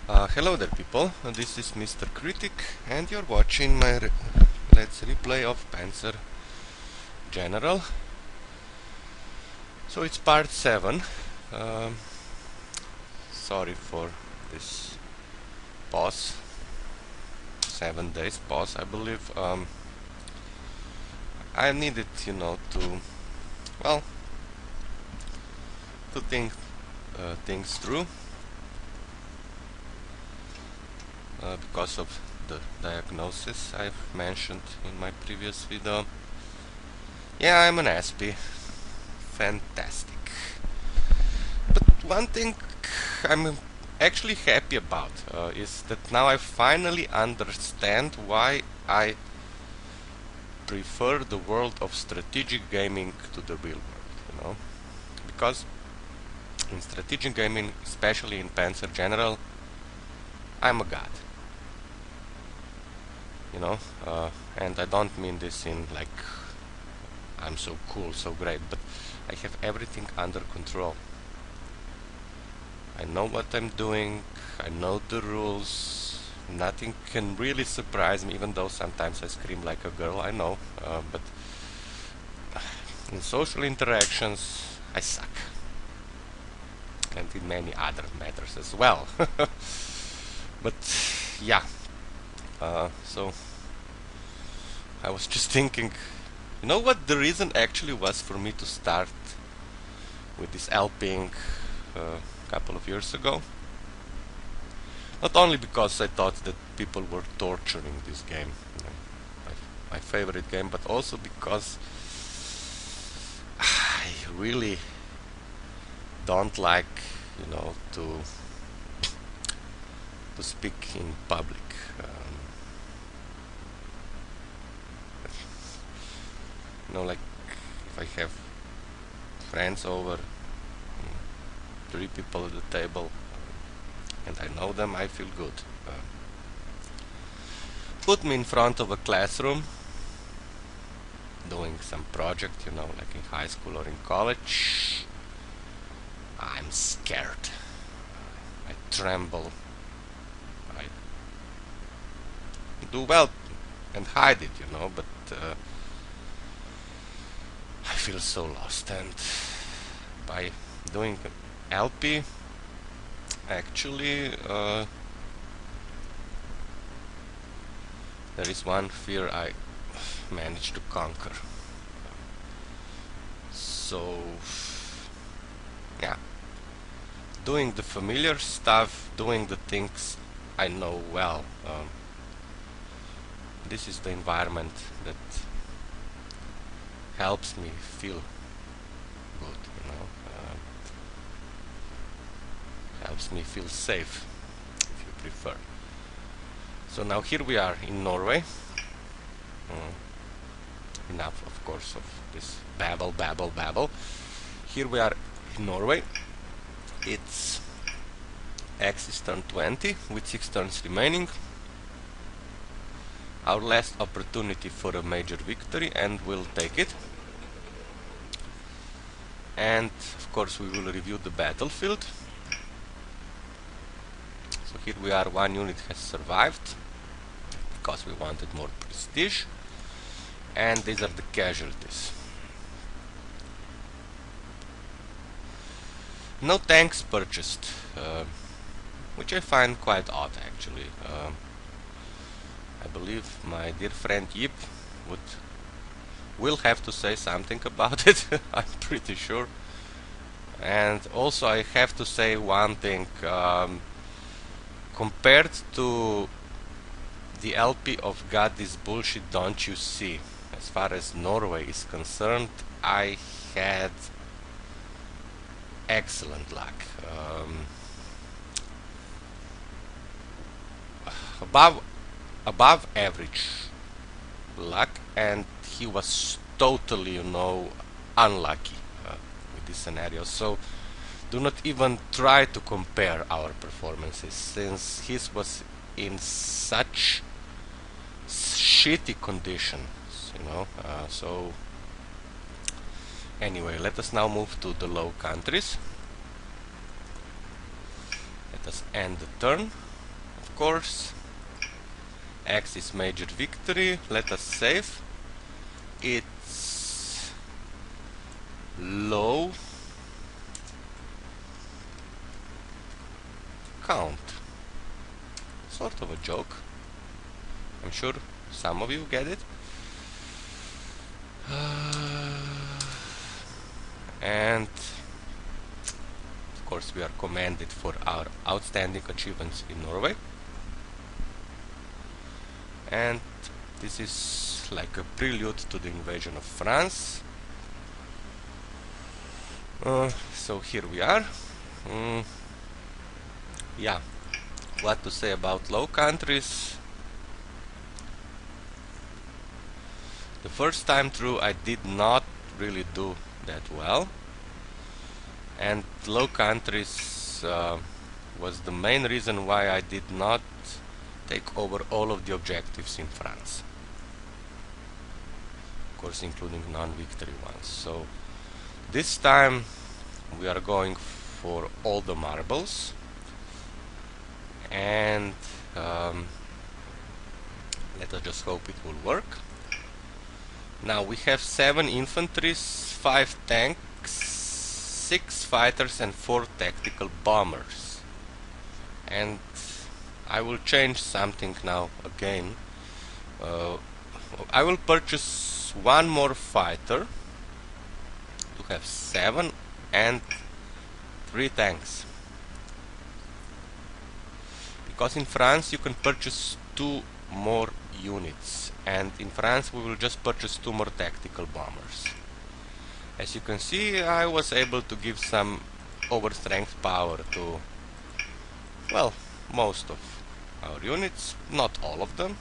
Hello there people, this is Mr. Critic and you're watching my Let's Replay of Panzer General. So it's part 7. Sorry for this pause, 7 days pause I believe. I needed, well, to think things through. Because of the diagnosis I've mentioned in my previous video. Yeah, I'm an SP. Fantastic. But one thing I'm actually happy about is that now I finally understand why I prefer the world of strategic gaming to the real world, Because in strategic gaming, especially in Panzer General, I'm a god. And I don't mean this in like I'm so cool, so great, but I have everything under control. I know what I'm doing, I know the rules, nothing can really surprise me, even though sometimes I scream like a girl, I know, but in social interactions I suck. And in many other matters as well. But yeah, so I was just thinking, you know what the reason actually was for me to start with this LPing a couple of years ago? Not only because I thought that people were torturing this game, my favorite game, but also because I really don't like, to speak in public. Like if I have friends over, 3 people at the table, and I know them, I feel good. Put me in front of a classroom doing some project, like in high school or in college, I'm scared. I tremble. I do well and hide it, but I feel so lost. And by doing LP, actually, there is one fear I managed to conquer. So, yeah, doing the familiar stuff, doing the things I know well. This is the environment that helps me feel good, helps me feel safe, if you prefer. So now here we are in Norway. Enough, of course, of this babble. Here we are in Norway. It's Axis turn 20 with 6 turns remaining. Our last opportunity for a major victory, and we'll take it. And of course we will review the battlefield. So here we are, 1 unit has survived because we wanted more prestige, and these are the casualties. No tanks purchased, which I find quite odd actually. I believe my dear friend Yip will have to say something about it. I'm pretty sure. And also I have to say one thing, compared to the LP of God This Bullshit Don't You See, as far as Norway is concerned, I had excellent luck. Above average luck, and he was totally, unlucky with this scenario. So do not even try to compare our performances, since his was in such shitty conditions, so anyway, let us now move to the Low Countries. Let us end the turn. course. X is major victory. Let us save. It's low count. Sort of a joke. I'm sure some of you get it. And of course we are commended for our outstanding achievements in Norway. And this is like a prelude to the invasion of France. So here we are. Yeah, what to say about Low Countries? The first time through I did not really do that well, and Low Countries was the main reason why I did not take over all of the objectives in France, of course including non-victory ones. So this time we are going for all the marbles, and let us just hope it will work. Now we have 7 infantries, 5 tanks, 6 fighters and 4 tactical bombers. And I will change something now again. I will purchase 1 more fighter to have 7 and 3 tanks. Because in France you can purchase 2 more units, and in France we will just purchase 2 more tactical bombers. As you can see, I was able to give some overstrength power to, well, most of our units, not all of them.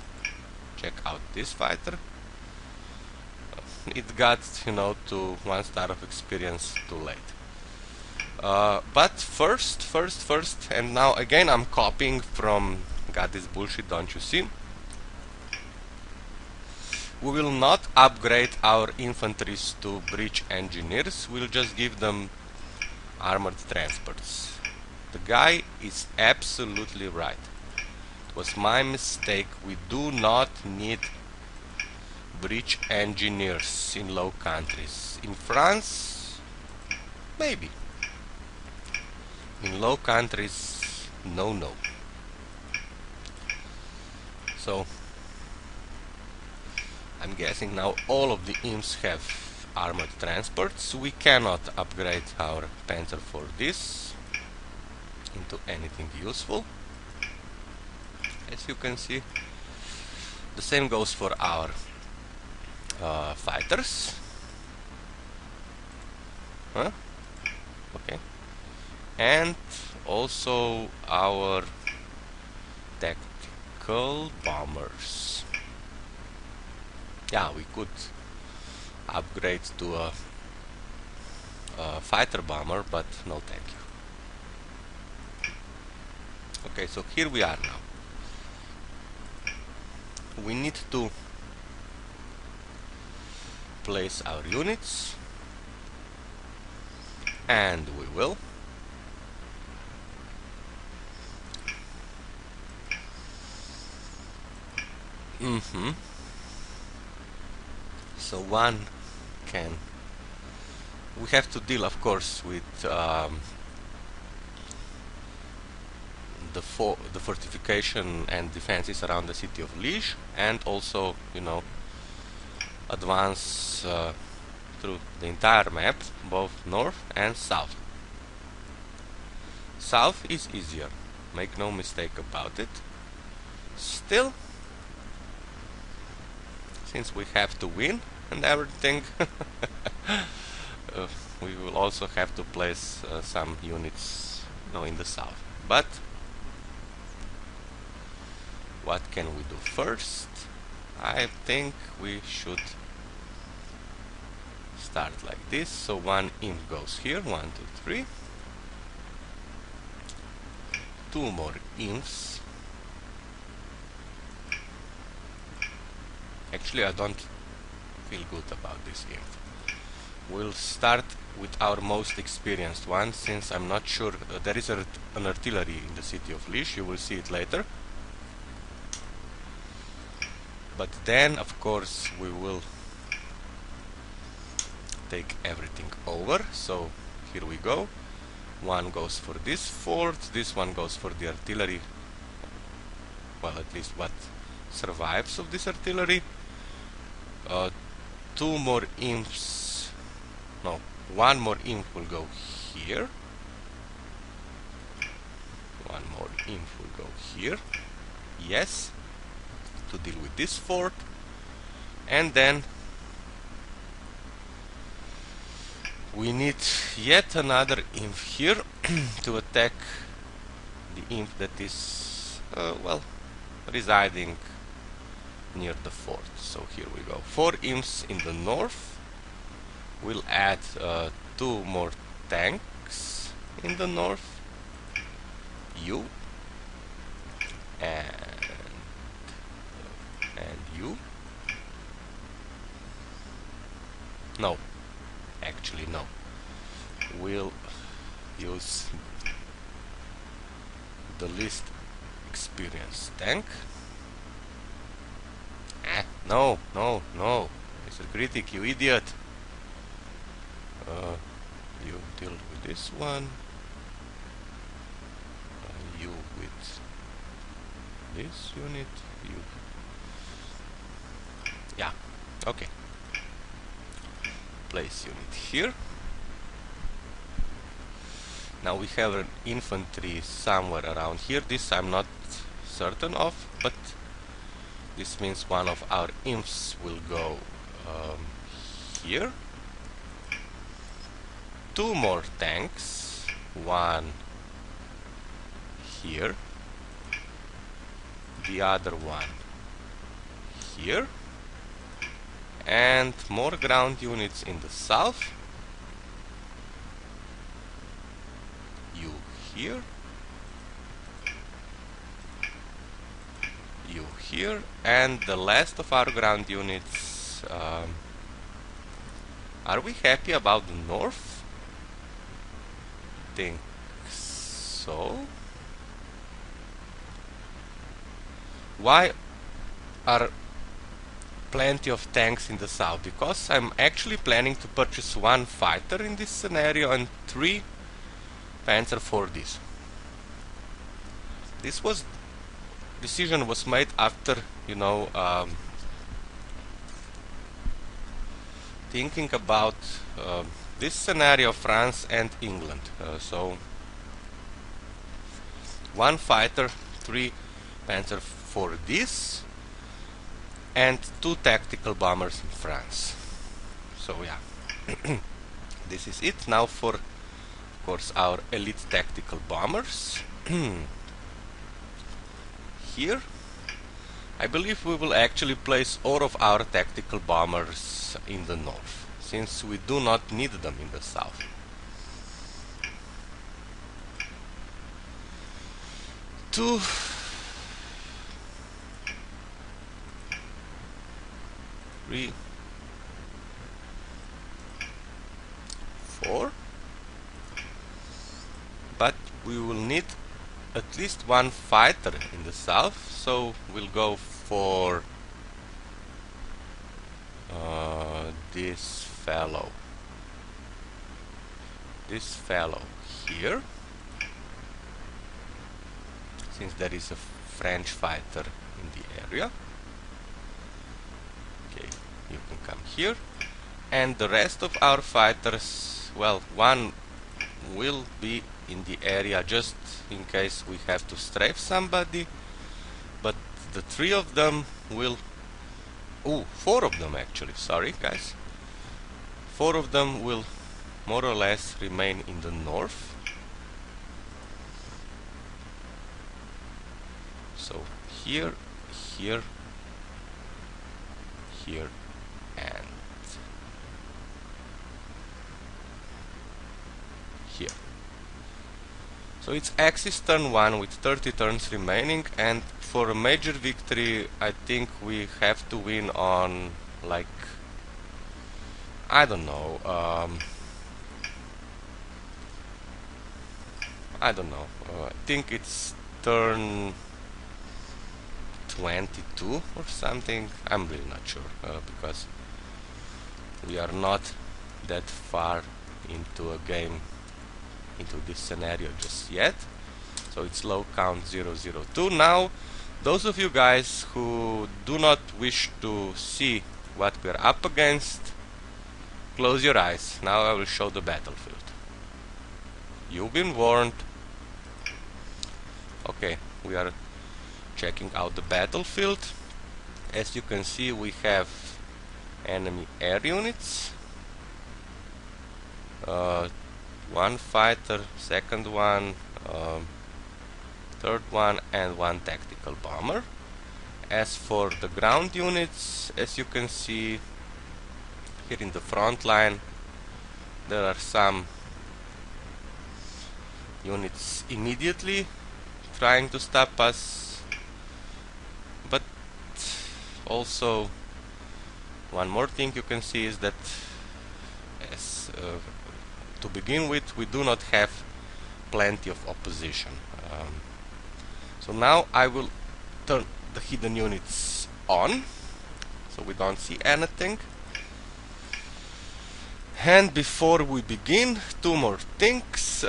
Check out this fighter. It got, you know, to 1 star of experience too late. But first, and now again I'm copying from got this bullshit, don't you see? We will not upgrade our infantries to breach engineers, we'll just give them armored transports. The guy is absolutely right. It was my mistake. We do not need breach engineers in Low Countries. In France, maybe. In Low Countries, no. So I'm guessing now all of the imps have armored transports. We cannot upgrade our Panzer for this into anything useful, as you can see. The same goes for our fighters. Okay. And also our tactical bombers. Yeah, we could upgrade to a fighter bomber, but no thank you. Okay, so here we are now. We need to place our units, and we will. So one can. We have to deal, of course, with the fortification and defenses around the city of Liege, and also, you know, advance through the entire map, both north and south. South is easier, make no mistake about it. Still, since we have to win and everything, we will also have to place some units, you know, in the south. But what can we do first? I think we should start like this. So one imp goes here, 1, 2, 3. 2 more imps. Actually, I don't feel good about this imp. We'll start with our most experienced one, since I'm not sure there is an artillery in the city of Liege. You will see it later. But then of course we will take everything over. So here we go. One goes for this fort, this one goes for the artillery, well, at least what survives of this artillery. Two more imps, no, one more imp will go here, one more imp will go here, yes, to deal with this fort. And then we need yet another imp here to attack the imp that is, well, residing near the fort. So here we go. 4 imps in the north. We'll add 2 more tanks in the north. You and you. No, actually no. We'll use the least experienced tank. No, no, no, MrKritik, you idiot. You deal with this one. You with this unit. You. Yeah, okay. Place unit here. Now we have an infantry somewhere around here. This I'm not certain of, but this means one of our imps will go here. 2 more tanks. One here. The other one here. And more ground units in the south. You here. You here. And the last of our ground units. Are we happy about the north? Think so. Why are plenty of tanks in the south? Because I'm actually planning to purchase 1 fighter in this scenario and 3 Panzer 4Ds. This decision was made after, you know, thinking about this scenario, France and England. So 1 fighter, 3 Panzer 4Ds, and 2 tactical bombers in France. So yeah, this is it. Now for, of course, our elite tactical bombers. Here, I believe we will actually place all of our tactical bombers in the north, since we do not need them in the south. Two, 3, 4, but we will need at least 1 fighter in the south, so we'll go for this fellow here, since there is a French fighter in the area. Okay, you can come here, and the rest of our fighters, well, 1 will be in the area just in case we have to strafe somebody, but the 3 of them will, 4 of them actually, sorry guys, 4 of them will more or less remain in the north. So here, here, here, and here. So it's Axis turn 1 with 30 turns remaining, and for a major victory I think we have to win on, like, I don't know, I think it's turn 22 or something. I'm really not sure, because we are not that far into a game, into this scenario just yet. So it's low count 002. Now, those of you guys who do not wish to see what we're up against, close your eyes. Now I will show the battlefield. You've been warned. Okay, we are checking out the battlefield. As you can see, we have enemy air units. One fighter, second one, third one, and one tactical bomber. As for the ground units, as you can see here in the front line, there are some units immediately trying to stop us, but also one more thing you can see is that to begin with, we do not have plenty of opposition. So now I will turn the hidden units on, so we don't see anything. And before we begin, two more things.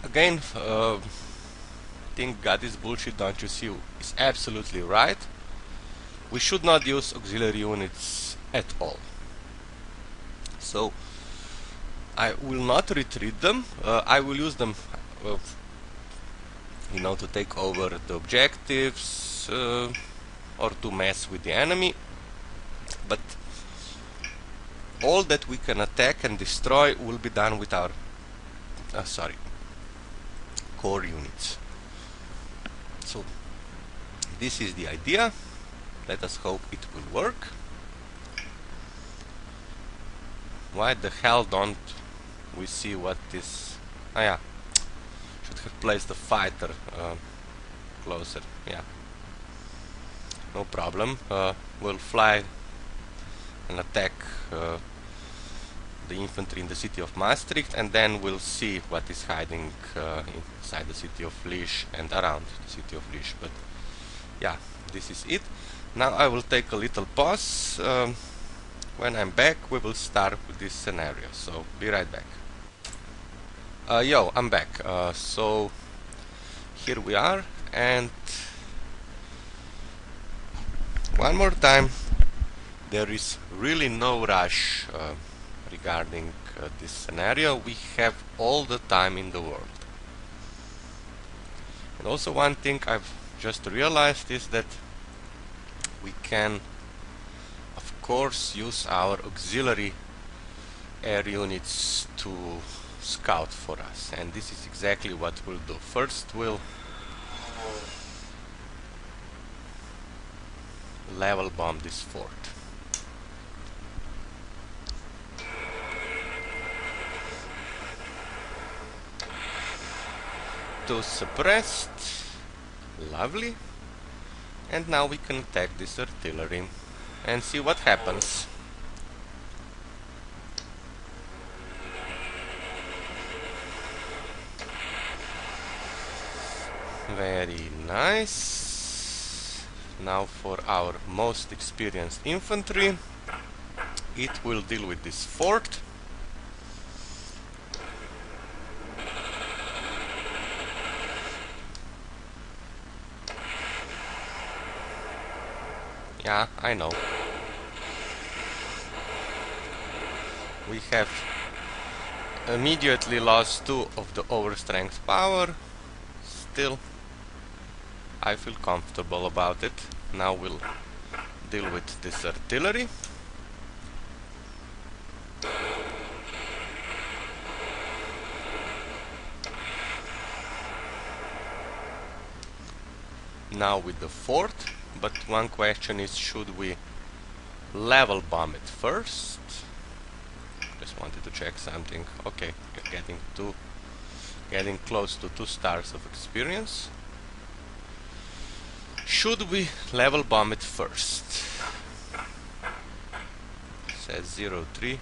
Again, think God is bullshit, don't you see? Is absolutely right. We should not use auxiliary units at all. So I will not retreat them. I will use them, you know, to take over the objectives or to mess with the enemy. But all that we can attack and destroy will be done with our core units. So this is the idea. Let us hope it will work. Why the hell don't we see what this... Ah yeah, should have placed the fighter closer. Yeah, no problem. We'll fly and attack the infantry in the city of Maastricht, and then we'll see what is hiding inside the city of Liege and around the city of Liege. But yeah, this is it. Now I will take a little pause. When I'm back, we will start with this scenario. So be right back. Yo, I'm back. So here we are, and one more time, there is really no rush regarding this scenario. We have all the time in the world. And also one thing I've just realized is that we can, of course, use our auxiliary air units to scout for us, and this is exactly what we'll do. First we'll level bomb this fort. Two suppressed. Lovely. And now we can attack this artillery and see what happens. Very nice. Now for our most experienced infantry, it will deal with this fort. Yeah, I know. We have immediately lost 2 of the overstrength power. Still, I feel comfortable about it. Now we'll deal with this artillery. Now with the fort. But one question is, should we level bomb it first? Just wanted to check something. Okay, getting close to 2 stars of experience. Should we level bomb it first? Says 03.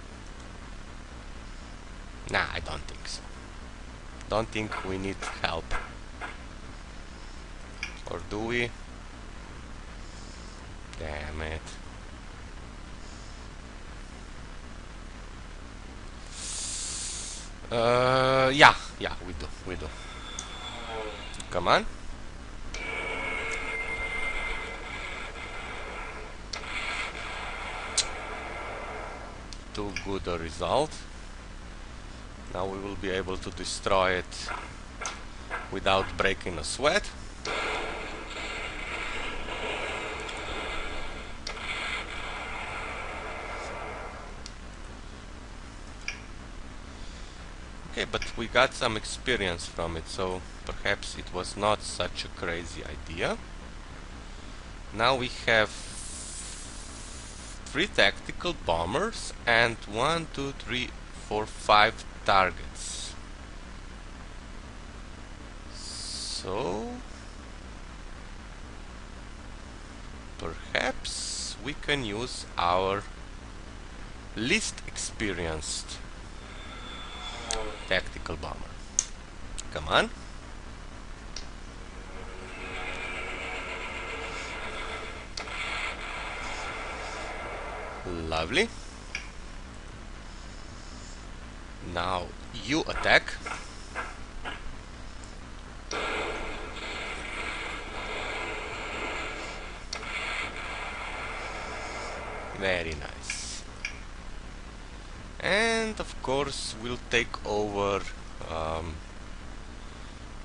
Nah, I don't think so. Don't think we need help. Or do we? Damn it. Yeah, we do. Come on. Too good a result. Now we will be able to destroy it without breaking a sweat. Okay, but we got some experience from it, so perhaps it was not such a crazy idea. Now we have 3 tactical bombers and 1, 2, 3, 4, 5 targets. So perhaps we can use our least experienced tactical bomber. Come on. Lovely. Now you attack. Very nice. And of course we'll take over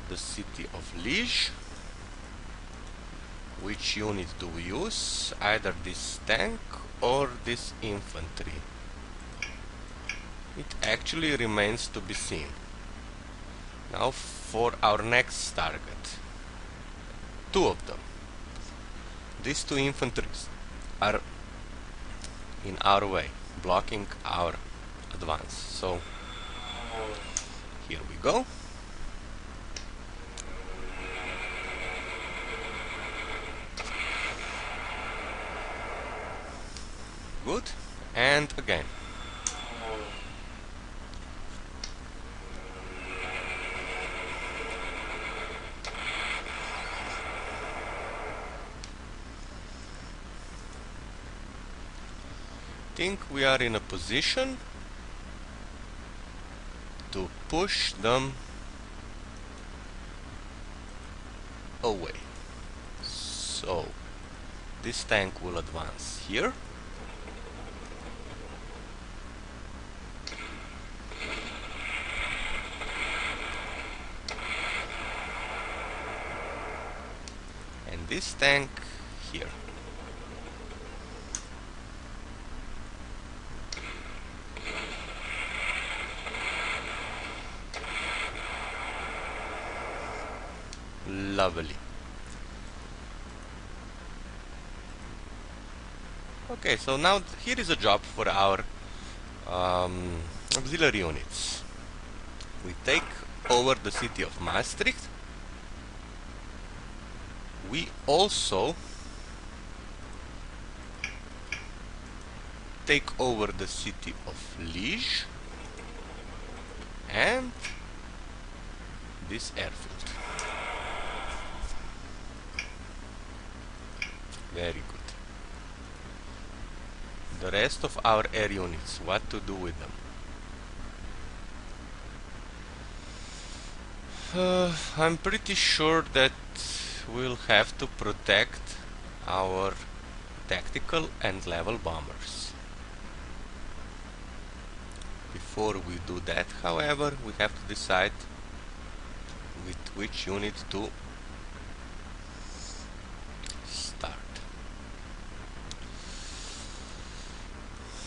the city of Liege. Which unit do we use? Either this tank or this infantry. It actually remains to be seen. Now for our next target. 2 of them. These 2 infantries are in our way, blocking our advance. So here we go. Good. And again. Think we are in a position to push them away. So this tank will advance here. And this tank here. Lovely. Okay, so now here is a job for our auxiliary units. We take over the city of Maastricht. We also take over the city of Liege and this airfield. Very good. The rest of our air units, what to do with them? I'm pretty sure that we'll have to protect our tactical and level bombers. Before we do that, however, we have to decide with which unit to start.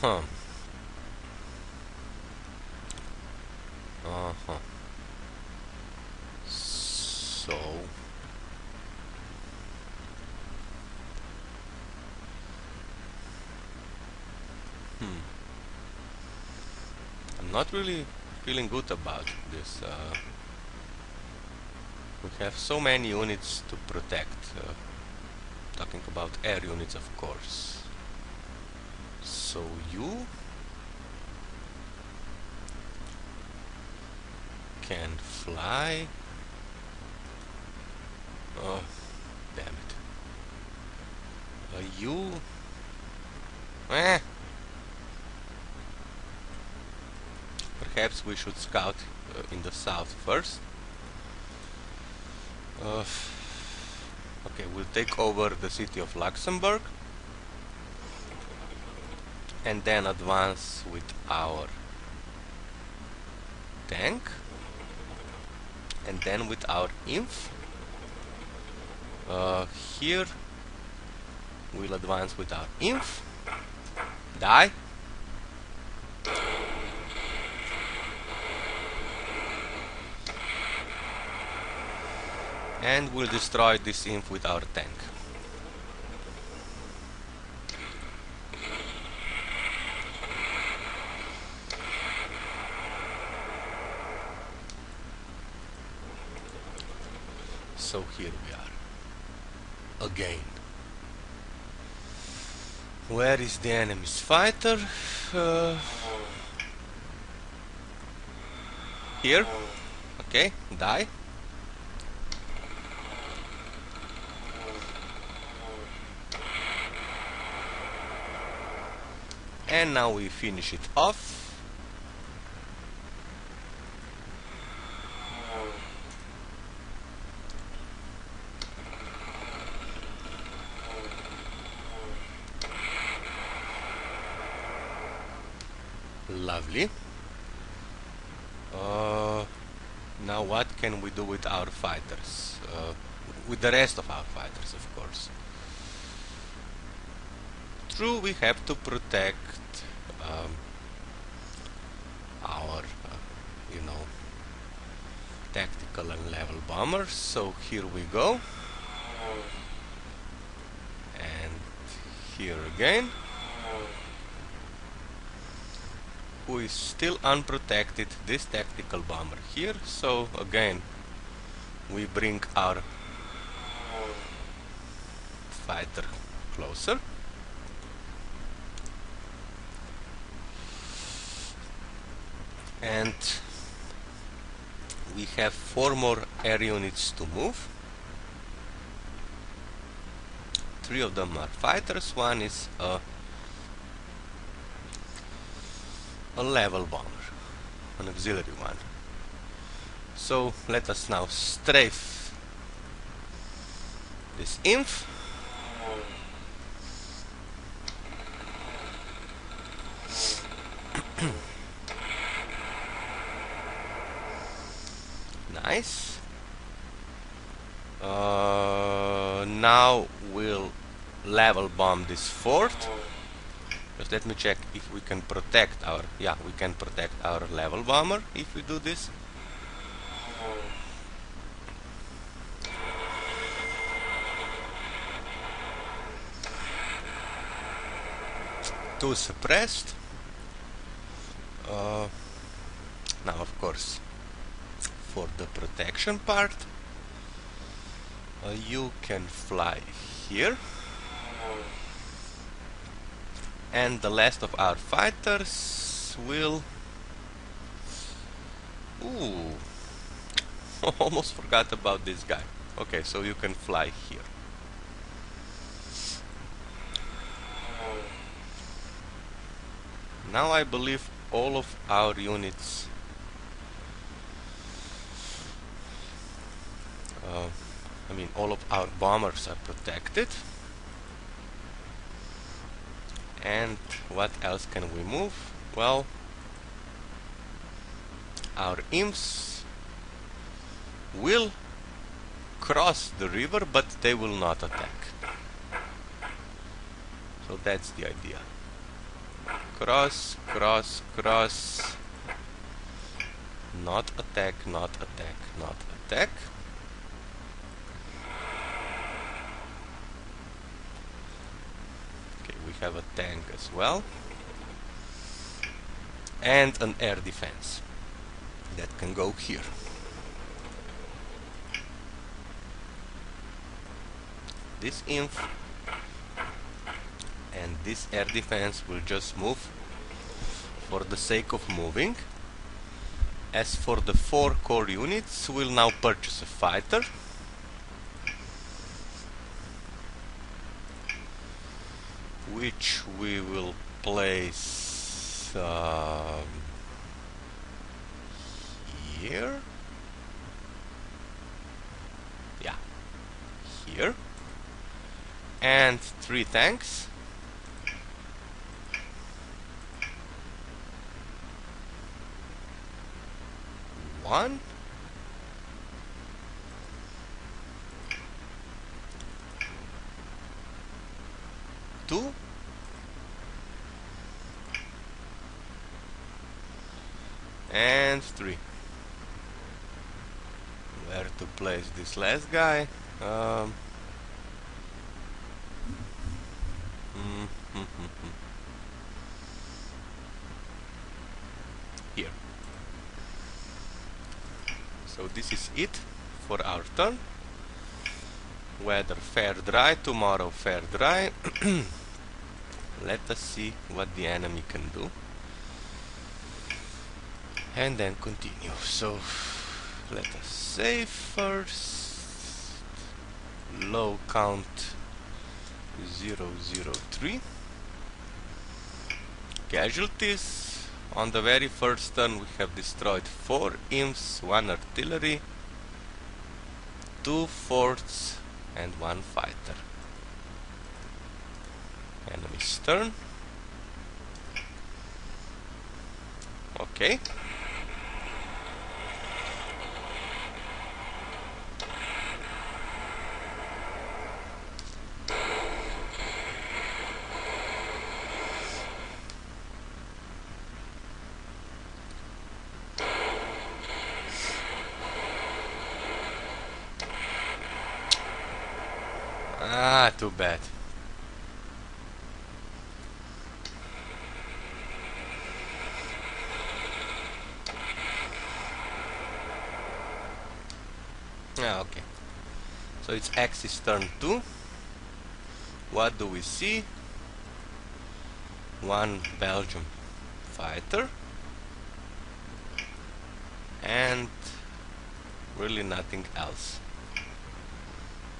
Huh. So I'm not really feeling good about this. We have so many units to protect. Talking about air units, of course. So you can fly. Oh, damn it. You Eh. Perhaps we should scout in the south first. Okay, we'll take over the city of Luxembourg and then advance with our tank and then with our inf. Here we'll advance with our inf. Die. And we'll destroy this inf with our tank. So here we are again. Where is the enemy's fighter? Here. Okay, die. And now we finish it off. Lovely. Now what can we do with our fighters? With the rest of our fighters, of course. True, we have to protect our, you know, tactical and level bombers. So here we go. And here again. Who is still unprotected? This tactical bomber here. So again, we bring our fighter closer. And we have 4 more air units to move. 3 of them are fighters, 1 is a level bomber, an auxiliary one. So let us now strafe this inf. Nice. Now we'll level bomb this fort. Just let me check if we can protect our... Yeah, we can protect our level bomber if we do this. Two suppressed. Now, of course, for the protection part, you can fly here. And the last of our fighters will... Ooh! Almost forgot about this guy. Okay, so you can fly here. Now I believe all of our units... I mean, all of our bombers are protected. And what else can we move? Well, our imps will cross the river, but they will not attack. So that's the idea. Cross, cross, cross. Not attack, not attack, not attack. We have a tank as well, and an air defense that can go here. This inf and this air defense will just move for the sake of moving. As for the 4 core units, we'll now purchase a fighter. which we will place here. Yeah, here. And 3 tanks. One. Two. And 3. Where to place this last guy? Here. So this is it for our turn. Weather fair dry, tomorrow fair dry. Let us see what the enemy can do. And then continue. So let us save first. Low count 003. Casualties. On the very first turn we have destroyed 4 imps, 1 artillery, 2 forts and 1 fighter. Enemy's turn. Okay. Ah, too bad. Ah, okay. So it's Axis turn 2. What do we see? 1 Belgium fighter. And really nothing else.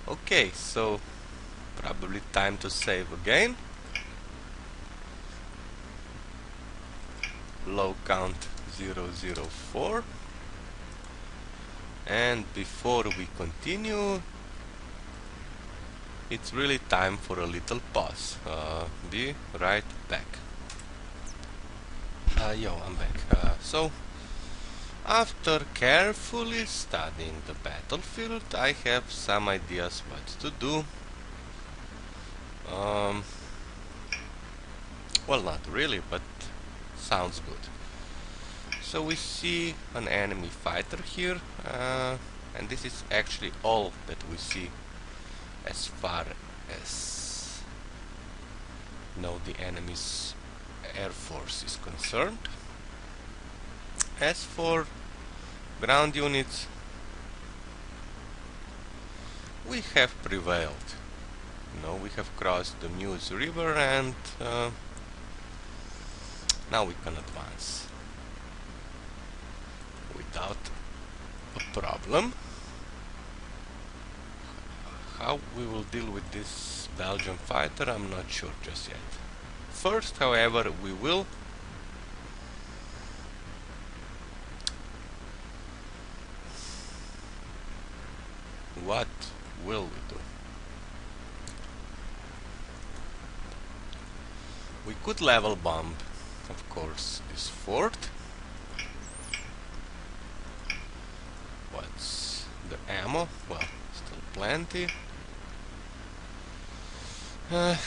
Okay, so probably time to save again. Low count 004. And before we continue, it's really time for a little pause. Be right back. I'm back. So, after carefully studying the battlefield, I have some ideas what to do. Well, not really, but sounds good. So we see an enemy fighter here, and this is actually all that we see as far as the enemy's air force is concerned. As for ground units, we have prevailed. We have crossed the Muse river, and now we can advance without a problem. How we will deal with this Belgian fighter, I'm not sure just yet. First, however, we will what will we do? We could level bomb, of course, this fort. What's the ammo? Well, still plenty. Yeah.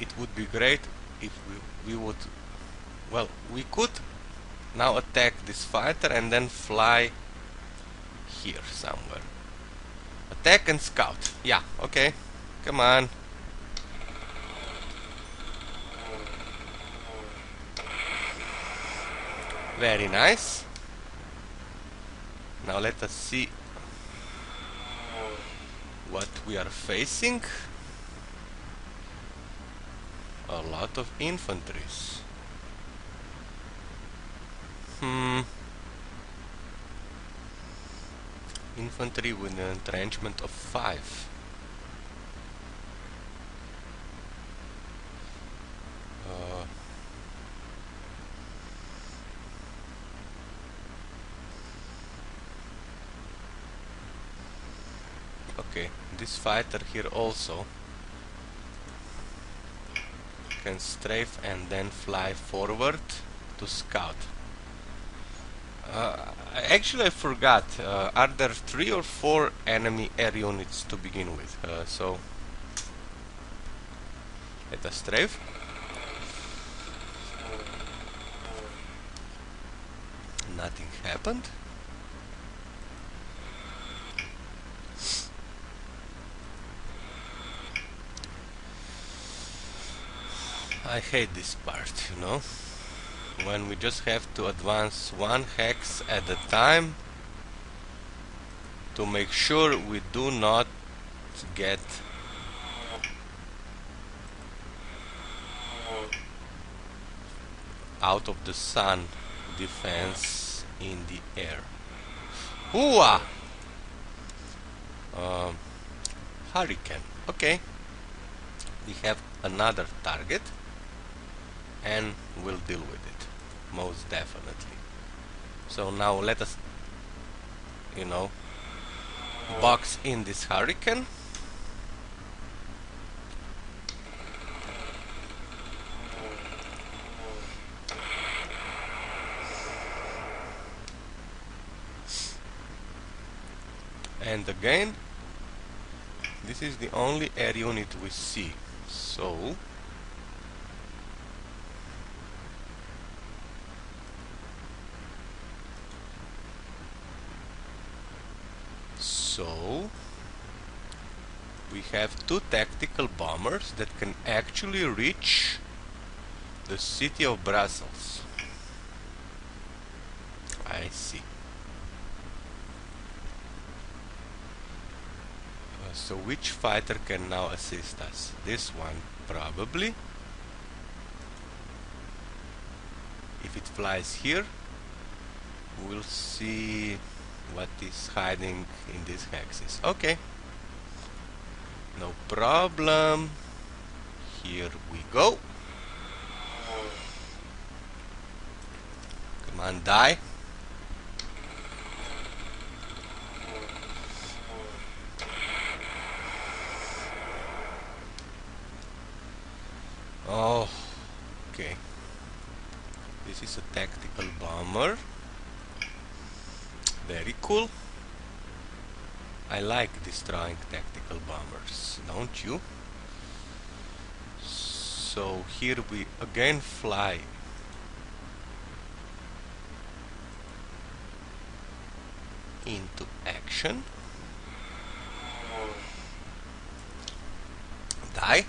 It would be great if we would... Well, we could now attack this fighter and then fly here somewhere. Attack and scout. Yeah, okay. Come on. Very nice. Now let us see what we are facing. A lot of infantries. Infantry with an entrenchment of 5. Okay, this fighter here also can strafe and then fly forward to scout. Actually, I forgot. Are there 3 or 4 enemy air units to begin with? So let us strafe. Nothing happened. I hate this part, you know, when we just have to advance 1 hex at a time to make sure we do not get out of the sun defense in the air. Hooah! Hurricane. Okay, we have another target and we'll deal with it, most definitely. So now let us, you know, box in this hurricane. And again, this is the only air unit we see, so we have 2 tactical bombers that can actually reach the city of Brussels. I see. So which fighter can now assist us? This one, probably. If it flies here, we'll see what is hiding in these hexes. Okay, no problem. Here we go. Come on, die. Oh, okay. This is a tactical bomber. Very cool. I like destroying tactical bombers, don't you? So here we again fly into action. Die.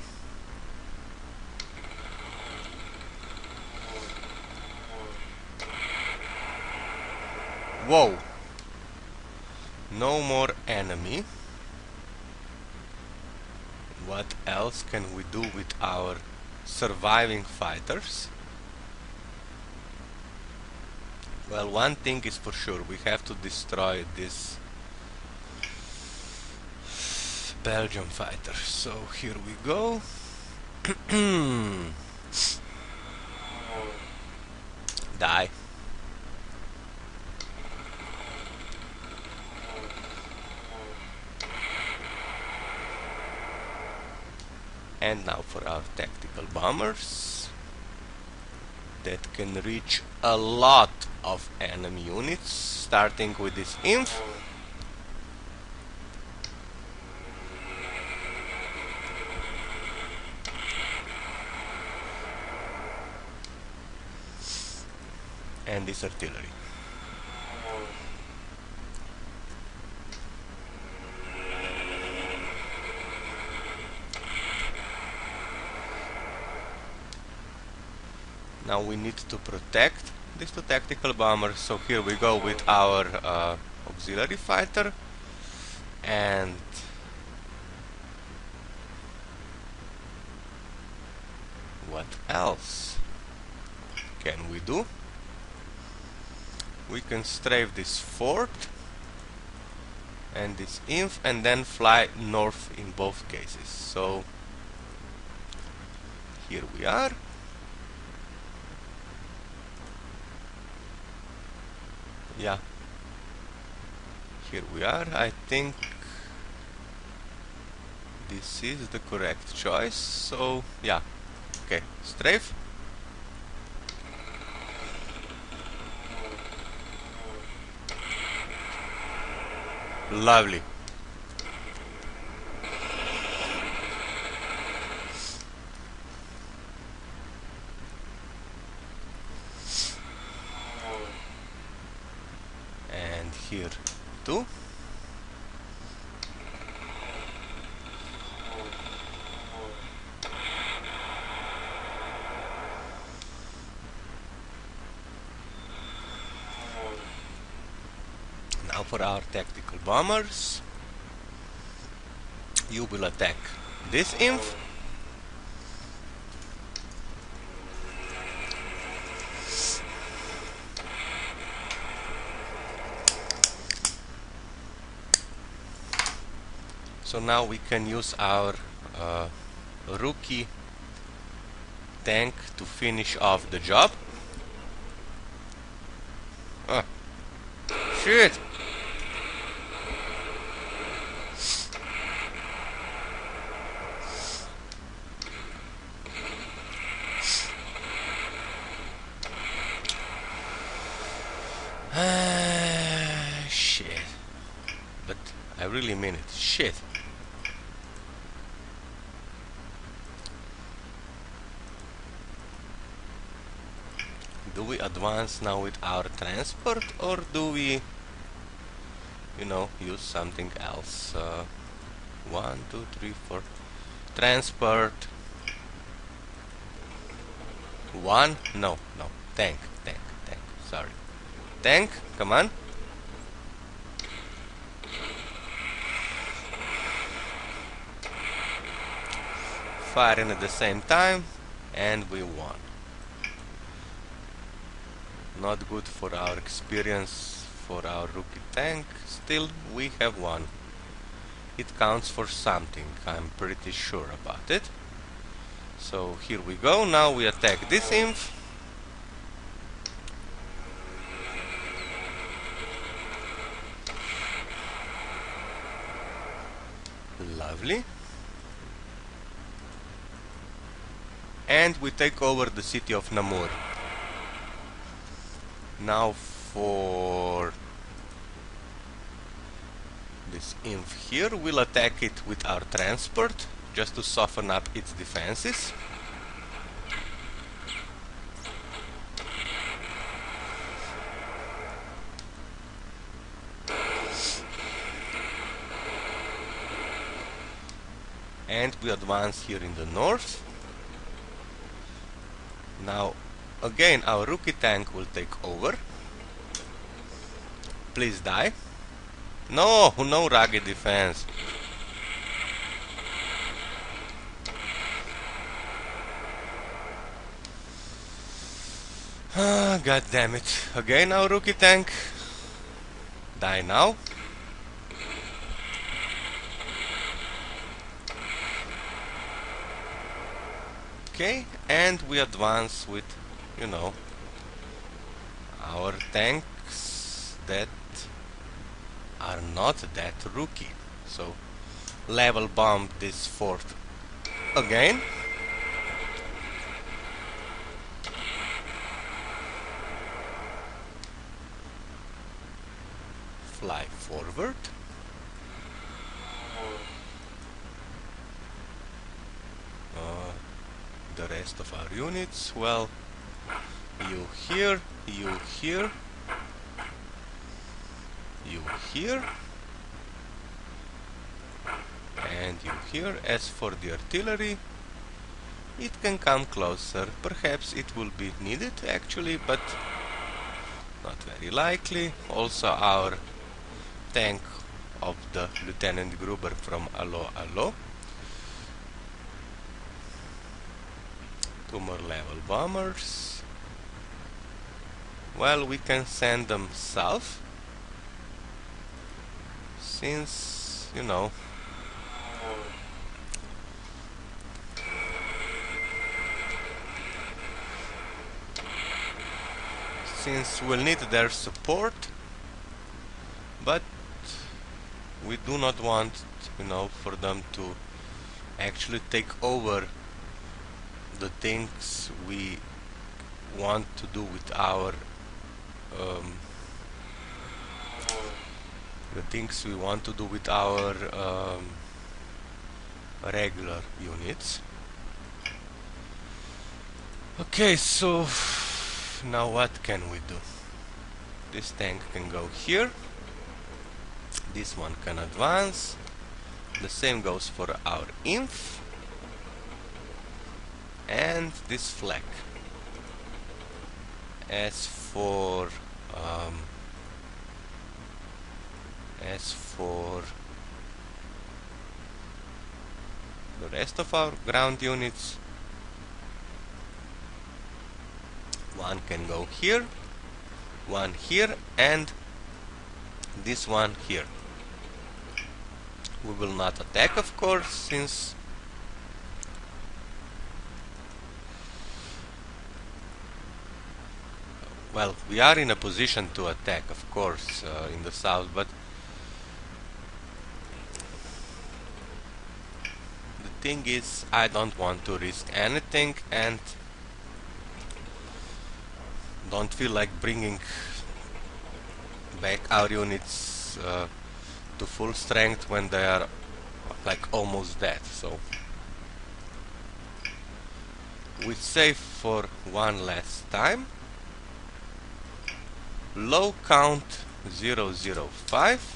Whoa. No more enemy. What else can we do with our surviving fighters? Well, one thing is for sure, we have to destroy this Belgium fighter. So here we go. Die. And now for our tactical bombers that can reach a lot of enemy units, starting with this inf. And this artillery. Now we need to protect these 2 tactical bombers, so here we go with our auxiliary fighter. And what else can we do? We can strafe this fort and this inf and then fly north in both cases. So here we are. Yeah, here we are. I think This is the correct choice, so yeah. Okay, strafe. Lovely. And here too. Now for our tactical bombers. You will attack this inf. So now we can use our rookie tank to finish off the job. Ah, shit! Shit. But I really mean it. Shit. Do we advance now with our transport, or do we, you know, use something else? 1, 2, 3, 4. Transport. 1? No, no. Tank. Sorry. Tank, come on. Firing at the same time, and we won. Not good for our experience for our rookie tank. Still, we have won. It counts for something, I'm pretty sure about it. So here we go. Now we attack this inf. Lovely. And we take over the city of Namur. Now for this inf here, we'll attack it with our transport, just to soften up its defenses. And we advance here in the north. Now again our rookie tank will take over. Please die. No, no rugged defense. Ah, god damn it. Again our rookie tank. Die now. Okay, and we advance with, you know, our tanks that are not that rookie. So level bomb this fort again. Fly forward. The rest of our units, well, you here, you here, you here, and you here. As for the artillery, it can come closer. Perhaps it will be needed actually, but not very likely. Also our tank of the Lieutenant Gruber from Allo Allo. 2 more level bombers. Well, we can send them south, since, you know, since we'll need their support, but we do not want, you know, for them to actually take over the things we want to do with our um, regular units. Okay, so now what can we do? This tank can go here, this one can advance, the same goes for our inf, and this flag. As for the rest of our ground units, one can go here, one here, and this one here. We will not attack, of course, since well, we are in a position to attack, of course, in the south, but the thing is, I don't want to risk anything and don't feel like bringing back our units to full strength when they are like almost dead. So we save for one last time. Low count 005.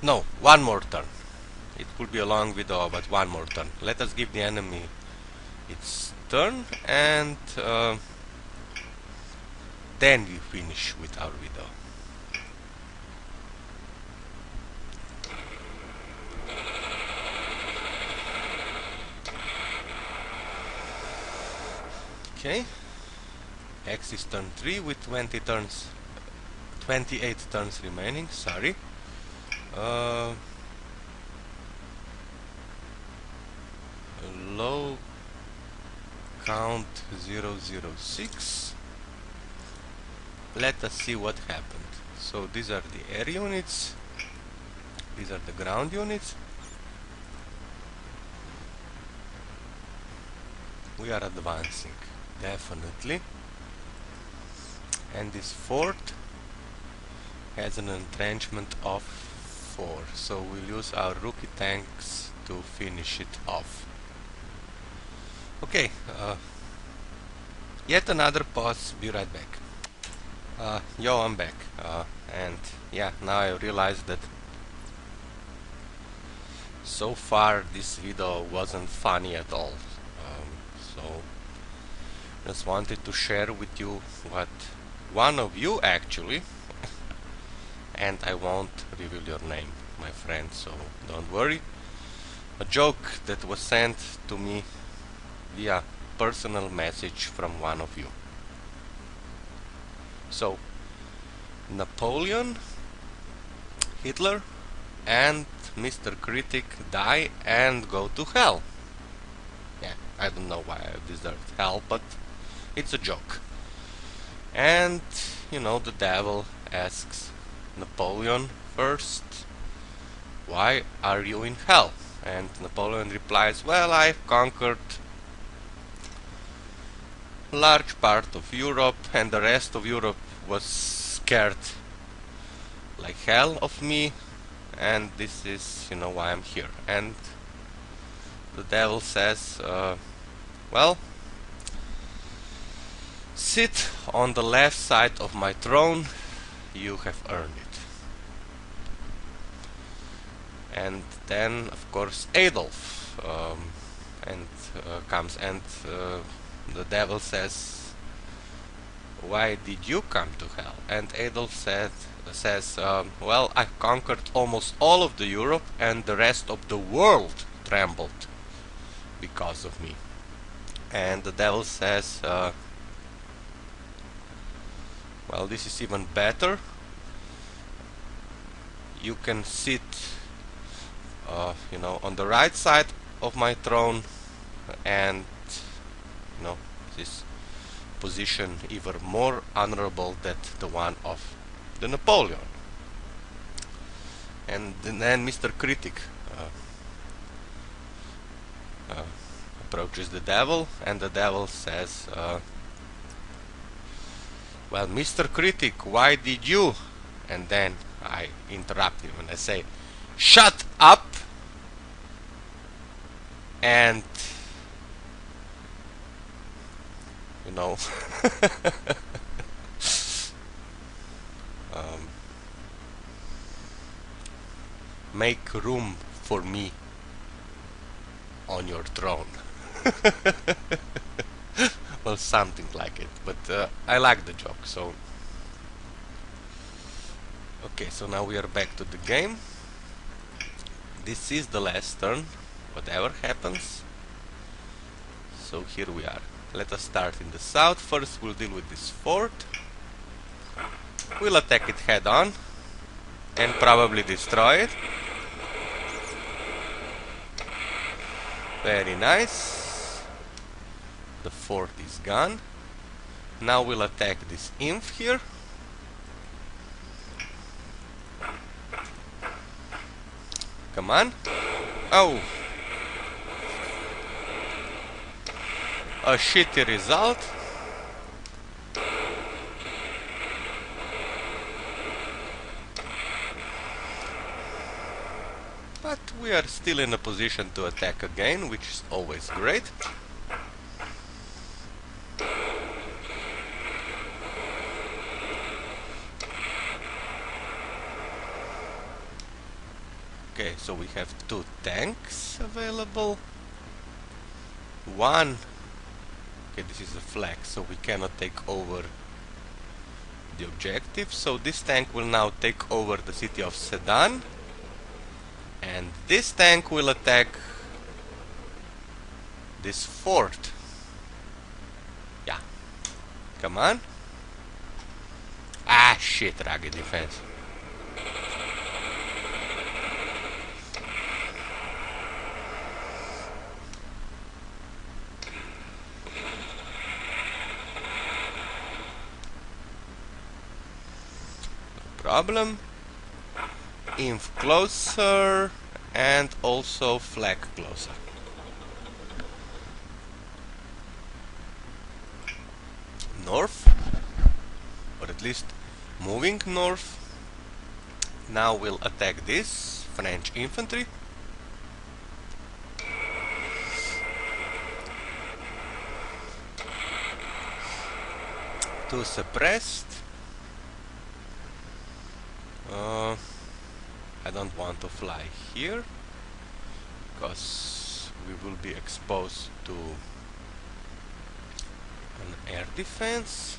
No, one more turn. It could be a long video, but one more turn. Let us give the enemy its turn, and then we finish with our video. Okay, X is turn 3 with 28 turns remaining, sorry. Low count 006. Let us see what happened. So these are the air units, these are the ground units. We are advancing, definitely. And this fort has an entrenchment of 4, so we'll use our rookie tanks to finish it off. Okay, yet another pause, be right back. Yo, I'm back, and yeah, now I realize that so far this video wasn't funny at all, so just wanted to share with you what one of you actually, and I won't reveal your name, my friend, so don't worry, a joke that was sent to me via personal message from one of you. So, Napoleon, Hitler, and MrKritik die and go to hell. Yeah, I don't know why I deserved hell, but it's a joke. And, you know, the devil asks Napoleon first, why are you in hell? And Napoleon replies, well, I've conquered large part of Europe, and the rest of Europe was scared like hell of me, and this is, you know, why I'm here. And the devil says, well, sit on the left side of my throne, you have earned it. And then, of course, Adolf comes, and the devil says, why did you come to hell? And Adolf says, well, I conquered almost all of the Europe, and the rest of the world trembled because of me. And the devil says, well, this is even better. You can sit, you know, on the right side of my throne, and you know, this position even more honorable than the one of the Napoleon. And then MrKritik approaches the devil, and the devil says, well, MrKritik, why did you? And then I interrupt him and I say, shut up! And you know, make room for me on your throne. Well, something like it, but I like the joke, so okay, so now we are back to the game. This is the last turn, whatever happens. So here we are. Let us start in the south. First we'll deal with this fort. We'll attack it head on and probably destroy it. Very nice. The fort is gone. Now we'll attack this imp here. Come on. Oh! A shitty result. But we are still in a position to attack again, which is always great. Okay, so we have 2 tanks available. One. Okay, this is a flag, so we cannot take over the objective. So this tank will now take over the city of Sedan. And this tank will attack this fort. Yeah. Come on. Ah, shit, rugged defense. Problem. Inf closer and also flag closer. North, or at least moving north. Now we'll attack this French infantry. Too suppressed. I don't want to fly here because we will be exposed to an air defense.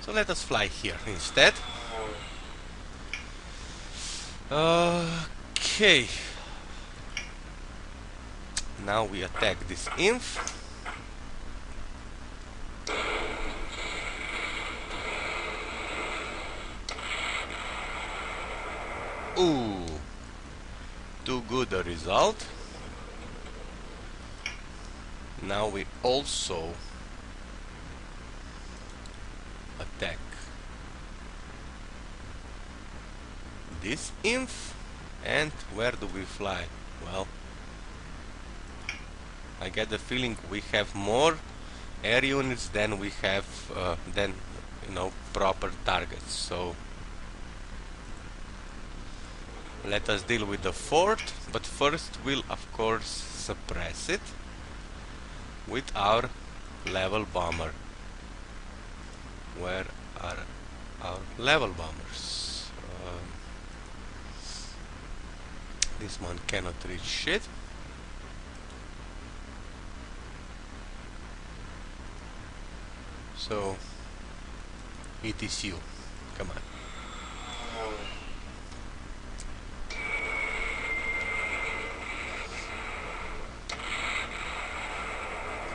So let us fly here instead. Okay. Now we attack this inf. Ooh, too good a result. Now we also attack this inf. And where do we fly? Well, I get the feeling we have more air units than we have proper targets. So let us deal with the fort, but first we'll of course suppress it with our level bomber. Where are our level bombers? This one cannot reach shit. So it is you. Come on.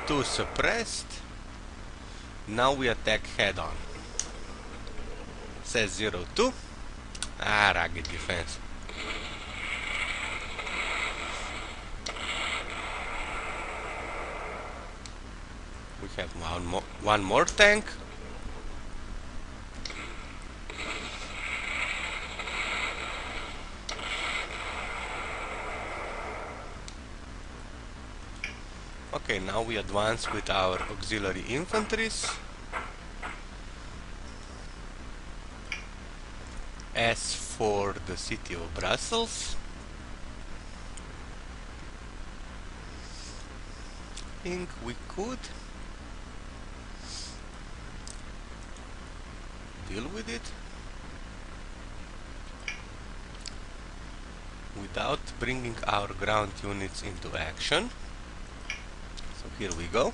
Too suppressed. Now we attack head on. Says 0-2. Ah, rugged defense. We have one more tank. Okay, now we advance with our auxiliary infantries. As for the city of Brussels, I think we could deal with it without bringing our ground units into action. So here we go.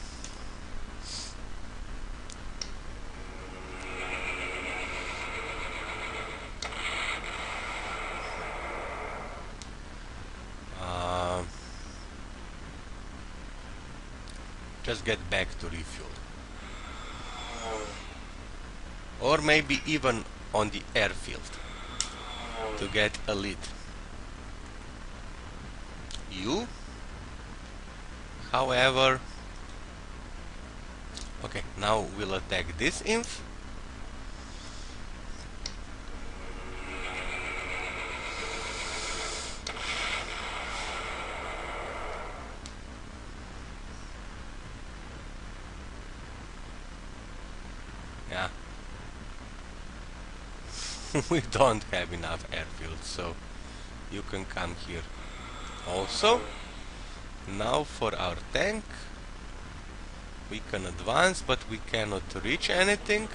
Just get back to refuel. Or maybe even on the airfield to get a lead. You, however, okay, now we'll attack this inf. Yeah. We don't have enough airfields, so you can come here also. Now for our tank, we can advance, but we cannot reach anything.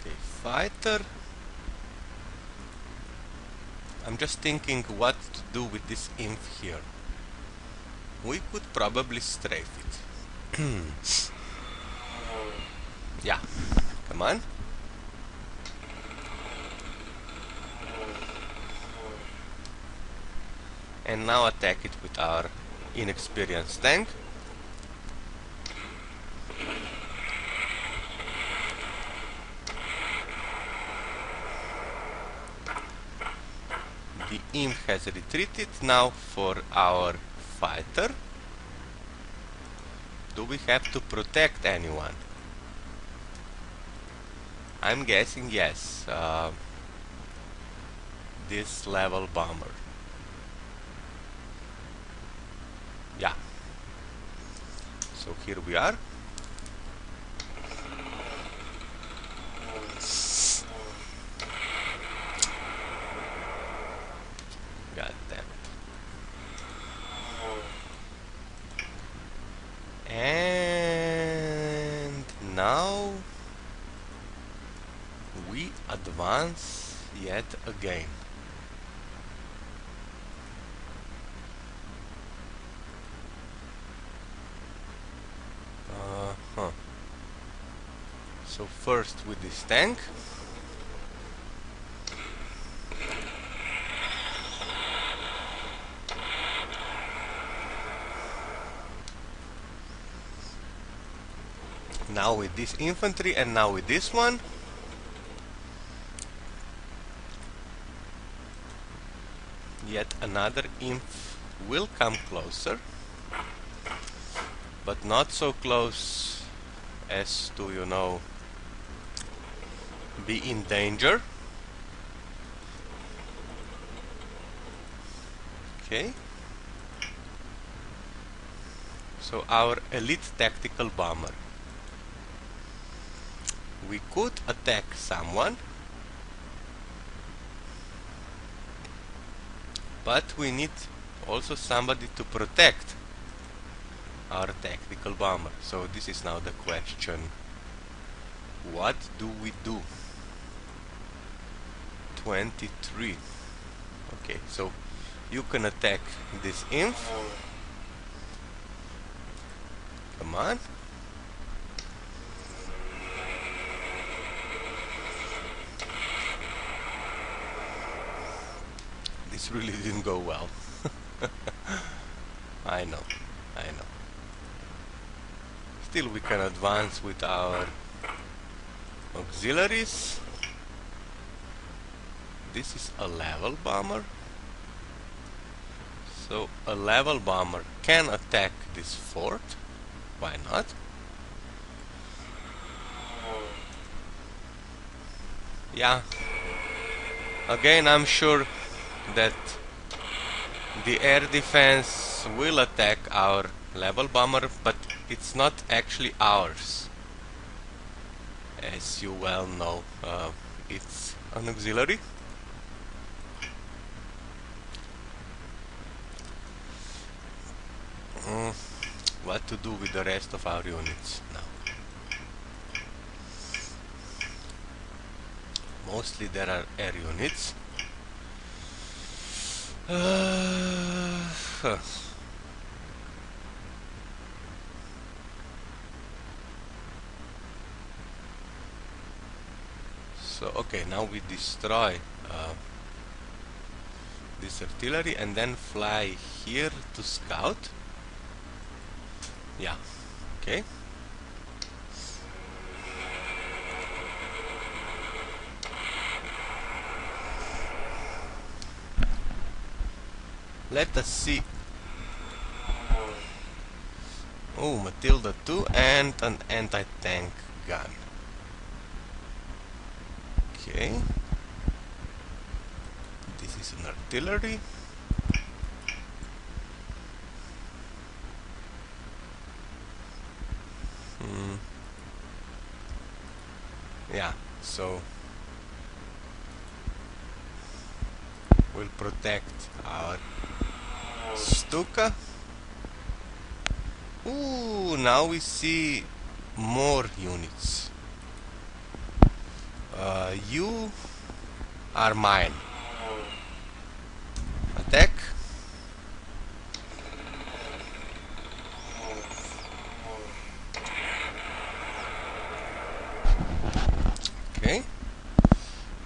Okay, fighter. I'm just thinking what to do with this inf here. We could probably strafe it. Yeah, come on. And now attack it with our inexperienced tank. The imp has retreated. Now for our fighter. Do we have to protect anyone? I'm guessing yes. This level bomber. Yeah. So here we are. God damn it. And now we advance yet again. So first with this tank. Now with this infantry, and now with this one. Yet another inf will come closer, but not so close as to, you know, be in danger. Okay. So our elite tactical bomber. We could attack someone, but we need also somebody to protect our tactical bomber. So this is now the question. What do we do? 23. Okay, so you can attack this inf. Come on. This really didn't go well. I know. Still we can advance with our auxiliaries. This is a level bomber. So a level bomber can attack this fort. Why not? Yeah. Again, I'm sure that the air defense will attack our level bomber, but it's not actually ours. As you well know, it's an auxiliary. What to do with the rest of our units now? Mostly there are air units. Huh. So okay, now we destroy this artillery and then fly here to scout. Yeah, okay. Let us see. Oh, Matilda 2 and an anti-tank gun. Okay. This is an artillery. Yeah, so we'll protect our Stuka. Ooh, now we see more units. You are mine. Attack. Okay.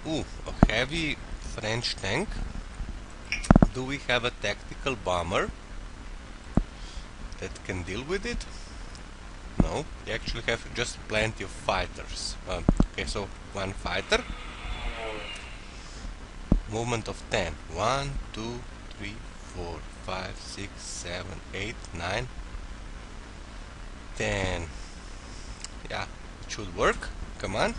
Ooh, a heavy French tank. Do we have a tactical bomber that can deal with it? No, we actually have just plenty of fighters. Okay, so one fighter. Movement of 10. 1, 2, 3, 4, 5, 6, 7, 8, 9, 10. Yeah, it should work. Come on.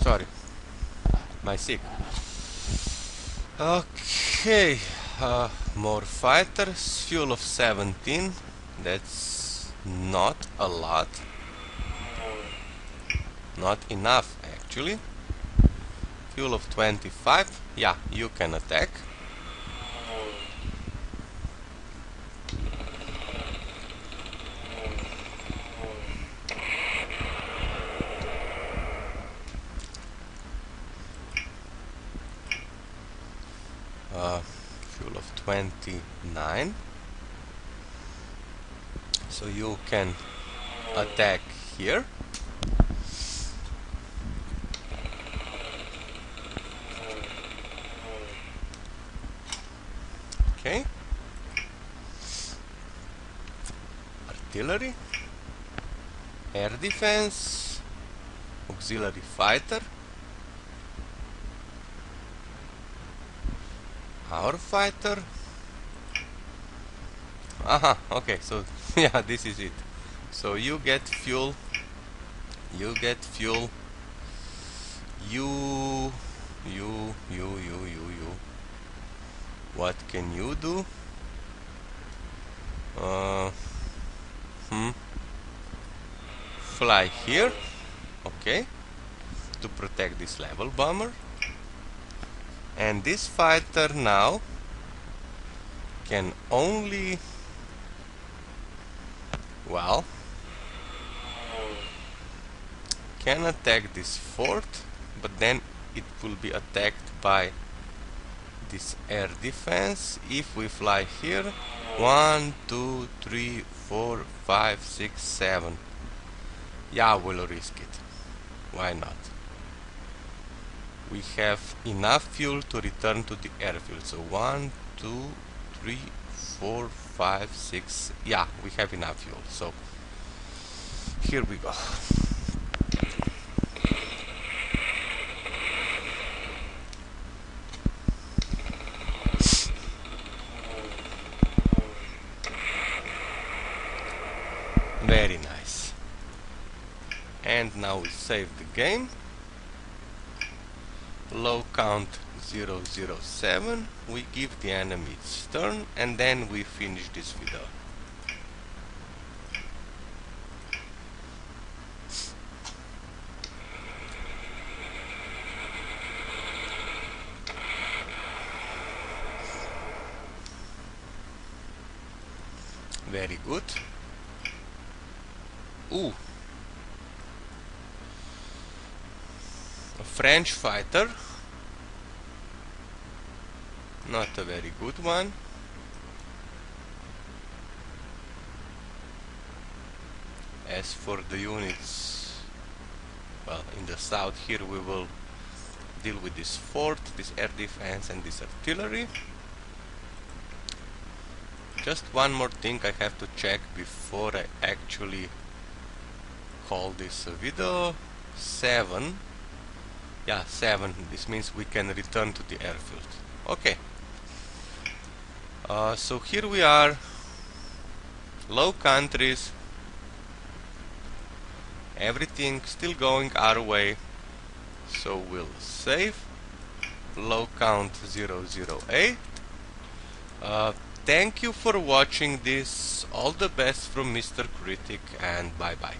Sorry, my sick. Okay, more fighters, fuel of 17, that's not a lot, not enough actually. Fuel of 25, yeah, you can attack. Fuel of 29, so you can attack here. Okay. Artillery, air defense, auxiliary fighter, our fighter. Aha, okay, so yeah, this is it. So you get fuel, you get fuel, you. What can you do? Fly here, okay, to protect this level bomber. And this fighter now can only, well, can attack this fort, but then it will be attacked by this air defense. If we fly here, 1, 2, 3, 4, 5, 6, 7. Yeah, we'll risk it. Why not? We have enough fuel to return to the airfield. So 1, 2, 3, 4, 5, 6. Yeah, we have enough fuel. So here we go. Very nice. And now we save the game. Low count 007. We give the enemy its turn and then we finish this video. Very good. Ooh. A French fighter. Not a very good one. As for the units, well, in the south here we will deal with this fort, this air defense and this artillery. Just one more thing I have to check before I actually call this a video. 7. Yeah, 7. This means we can return to the airfield. Okay. So here we are. Low countries. Everything still going our way. So we'll save. Low count 008. Thank you for watching this. All the best from Mr. Critic and bye bye.